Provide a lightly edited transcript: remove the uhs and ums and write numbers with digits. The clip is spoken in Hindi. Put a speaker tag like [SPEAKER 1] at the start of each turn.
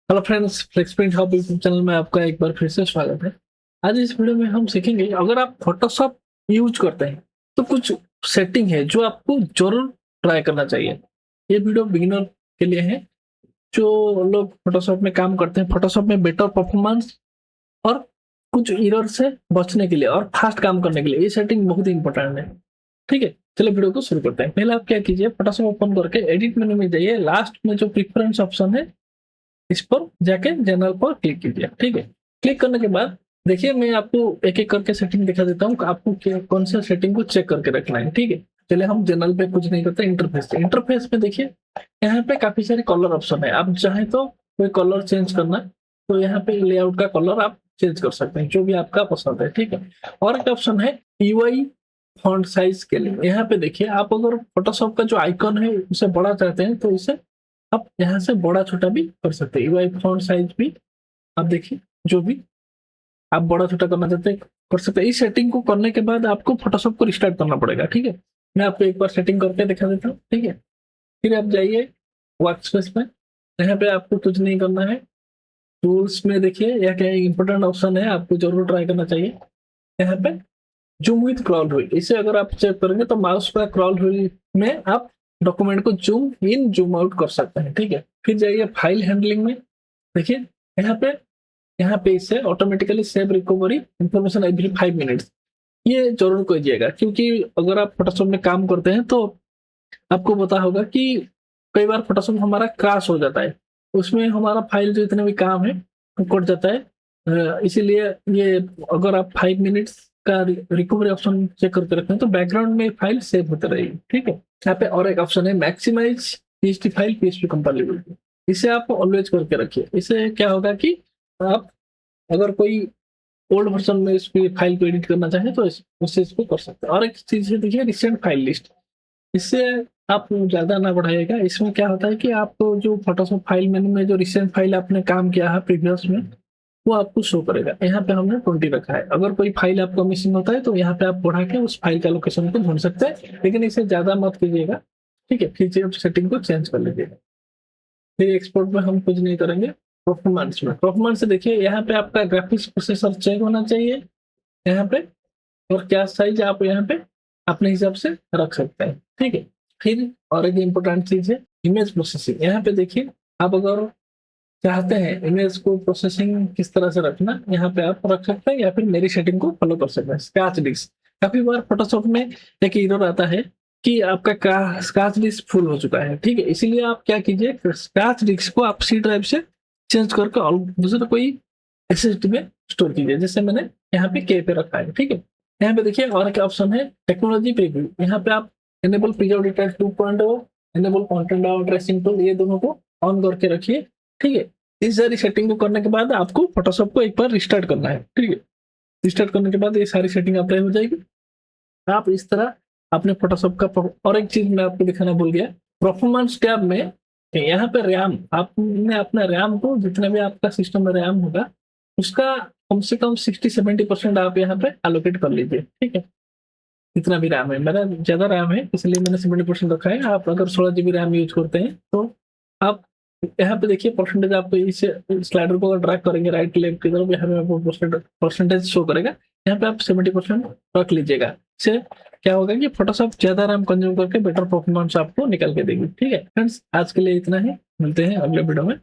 [SPEAKER 1] Hello friends, Flexprint Hub YouTube channel में आपका एक बार फिर से स्वागत है। आज इस वीडियो में हम सीखेंगे, अगर आप फोटोशॉप यूज करते हैं तो कुछ सेटिंग है जो आपको जरूर ट्राई करना चाहिए। ये वीडियो बिगिनर के लिए है, जो लोग फोटोशॉप में काम करते हैं, फोटोशॉप में बेटर परफॉर्मेंस और कुछ एरर से बचने के लिए और फास्ट काम करने के लिए ये सेटिंग बहुत ही इंपॉर्टेंट है। ठीक है, चलो वीडियो को शुरू करते हैं। पहले आप क्या कीजिए, फोटोशॉप ओपन करके एडिट मेनू में जाइए, लास्ट में जो प्रेफरेंस ऑप्शन है इस पर जाके जनरल पर क्लिक कीजिए। ठीक है, क्लिक करने के बाद देखिए मैं आपको एक एक करके सेटिंग दिखा देता हूँ, आपको कौन सा सेटिंग को चेक करके रखना है। ठीक है, चलिए हम जनरल पे कुछ नहीं करते, इंटरफेस पे देखिए यहाँ पे काफी सारे कलर ऑप्शन है। आप चाहें तो कोई कलर चेंज करना है तो यहाँ पे लेआउट का कलर आप चेंज कर सकते हैं, जो भी आपका पसंद है। ठीक है, और एक ऑप्शन है यूआई फॉन्ट साइज के लिए। यहाँ पे देखिए, आप अगर फोटोशॉप का जो आइकन है उसे बड़ा चाहते हैं तो इसे आप यहाँ से बड़ा छोटा भी कर सकते हैं। यूआई फॉन्ट साइज भी आप देखिए, जो भी आप बड़ा छोटा करना चाहते हैं कर सकते हैं। इस सेटिंग को करने के बाद आपको फोटोशॉप को रिस्टार्ट करना पड़ेगा। ठीक है, मैं आपको एक बार सेटिंग करके दिखा देता हूँ। ठीक है, फिर आप जाइए वर्क स्पेस में, यहाँ पे आपको कुछ नहीं करना है। टूल्स में देखिए, यह क्या इंपॉर्टेंट ऑप्शन है, आपको जरूर ट्राई करना चाहिए। यहाँ पे जूम विथ क्रॉल व्हील, इसे अगर आप चेक करेंगे तो माउस पर क्रॉल व्हील में आप डॉक्यूमेंट को जूम इन जूम आउट कर सकते हैं। ठीक है, फिर जाइए फाइल हैंडलिंग में, देखिए यहाँ पे इसे automatically save recovery information every 5 minutes, ये जरूर कीजिएगा, क्योंकि अगर आप फोटोशॉप में काम करते हैं तो आपको पता होगा कि कई बार फोटोशॉप हमारा क्रैश हो जाता है, उसमें हमारा फाइल जो इतने भी काम है वो कट जाता है। इसीलिए ये अगर आप 5 मिनट्स का रिकवरी ऑप्शन चेक करके रखें तो बैकग्राउंड में फाइल सेव होते रहेगी। ठीक है, यहाँ पे और एक ऑप्शन है मैक्सिमाइज पीएचडी फाइल पीएचडी कंपाइलेबिलिटी, इसे आप ऑलवेज करके रखिए। इससे क्या होगा कि आप अगर कोई ओल्ड वर्जन में इस फाइल को एडिट करना चाहें तो उससे इसको कर सकते हैं। और एक चीज है देखिए, रिसेंट फाइल लिस्ट, इससे आप ज्यादा ना बढ़ाइएगा। इसमें क्या होता है कि आपको जो फोटोशॉप फाइल मेनू में जो रिसेंट फाइल आपने काम किया है प्रीवियस में, वो आपको शो करेगा। यहाँ पे हमने 20 रखा है। अगर कोई फाइल आपको मिसिंग होता है तो यहाँ पे आप बढ़ा के उस फाइल का लोकेशन को ढूंढ सकते हैं, लेकिन इसे ज्यादा मत कीजिएगा। ठीक है, फिर सेटिंग को चेंज कर लीजिएगा। फिर एक्सपोर्ट में हम कुछ नहीं करेंगे। परफॉर्मेंस से देखिए, यहाँ पे आपका ग्राफिक्स प्रोसेसर चेक होना चाहिए यहाँ पे, और क्या साइज आप यहाँ पे अपने हिसाब से रख सकते हैं। ठीक है, फिर और एक इम्पोर्टेंट चीज है इमेज प्रोसेसिंग। यहाँ पे देखिए, आप अगर चाहते हैं इमेज को प्रोसेसिंग किस तरह से रखना, यहाँ पे आप रख सकते हैं या फिर मेरी सेटिंग को फॉलो कर सकते हैं। स्क्रैच डिस्क, काफी बार फोटोशॉप में एक एरर आता है कि आपका स्क्रैच डिस्क फुल हो चुका है। ठीक है, इसीलिए आप क्या कीजिए, स्क्रैच डिस्क को आप सी ड्राइव से चेंज करके और दूसरा कोई एसएसडी में स्टोर कीजिए, जैसे मैंने यहाँ पे के पे रखा है। ठीक है, यहाँ पे देखिए और क्या ऑप्शन है, टेक्नोलॉजी प्रीव्यू। यहाँ पे आप enable preview detail 2.0, enable content out tracing tool, ये दोनों को ऑन करके रखिए। ठीक है, इस सारी सेटिंग को करने के बाद आपको फोटोशॉप को एक बार रिस्टार्ट करना है। ठीक है, रिस्टार्ट करने के बाद ये सारी सेटिंग अप्लाई हो जाएगी। आप इस तरह अपने फोटोशॉप का और एक चीज मैं आपको दिखाना भूल गया, परफॉर्मेंस टैब में यहाँ पे रैम, आपने अपना रैम को, जितना भी आपका सिस्टम में रैम होगा उसका कम से कम 60-70% आप यहाँ पे एलोकेट कर लीजिए। ठीक है, जितना भी रैम है, मेरा ज्यादा रैम है इसलिए मैंने 70% रखा है। आप अगर 16 GB रैम यूज करते हैं तो आप यहाँ पे देखिए परसेंटेज, आपको इस स्लाइडर को अगर ड्रैग करेंगे राइट लेफ्ट की तरफ, यहाँ पे आपको परसेंटेज शो करेगा। यहाँ पे आप 70% रख लीजिएगा। इससे क्या होगा कि फोटोशॉप ज्यादा रैम कंज्यूम करके बेटर परफॉर्मेंस आपको निकल के देगी। ठीक है फ्रेंड्स, आज के लिए इतना ही, मिलते हैं अगले वीडियो में।